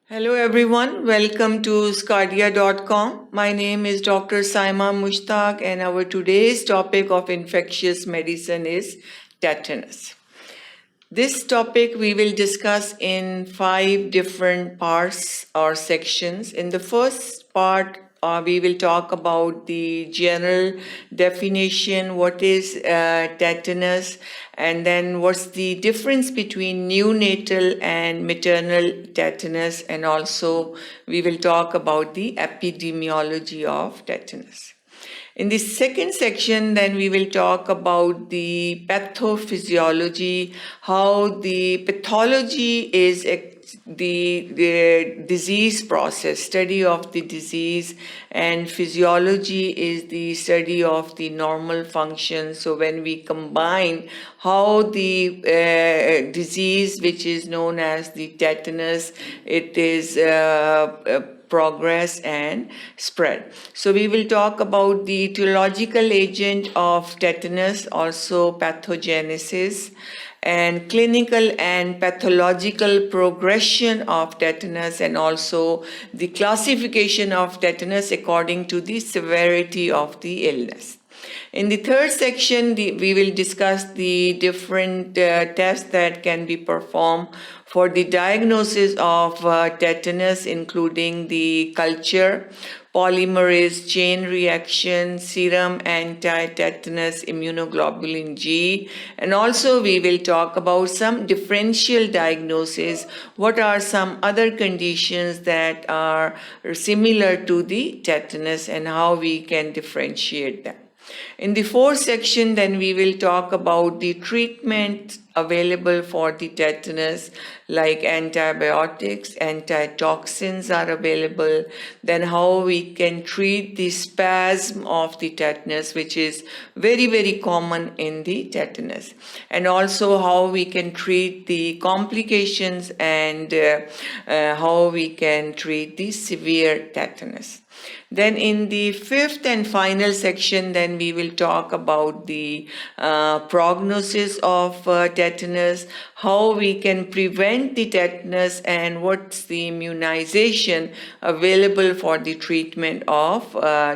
Hello everyone, welcome to sqadia.com. My name is Dr. Saima Mushtaq and our today's topic of infectious medicine is tetanus. This topic we will discuss in 5 different parts or sections. In the first part, we will talk about the general definition, what is tetanus, and then what's the difference between neonatal and maternal tetanus, and also we will talk about the epidemiology of tetanus. In the second section, then we will talk about the pathophysiology, how the pathology is the disease process, study of the disease, and physiology is the study of the normal function. So when we combine how the disease, which is known as the tetanus, it is progress and spread. So we will talk about the etiological agent of tetanus, also pathogenesis, and clinical and pathological progression of tetanus, and also the classification of tetanus according to the severity of the illness. In the third section, we will discuss the different tests that can be performed for the diagnosis of tetanus, including the culture, polymerase chain reaction, serum anti-tetanus immunoglobulin G, and also we will talk about some differential diagnosis. What are some other conditions that are similar to the tetanus and how we can differentiate them. In the fourth section, then we will talk about the treatment available for the tetanus, like antibiotics, antitoxins are available, then how we can treat the spasm of the tetanus, which is very, very common in the tetanus, and also how we can treat the complications and how we can treat the severe tetanus. Then in the fifth and final section, then we will talk about the prognosis of tetanus, how we can prevent the tetanus, and what's the immunization available for the treatment of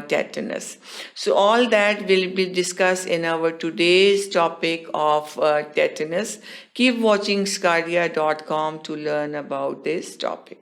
tetanus. So all that will be discussed in our today's topic of tetanus. Keep watching sqadia.com to learn about this topic.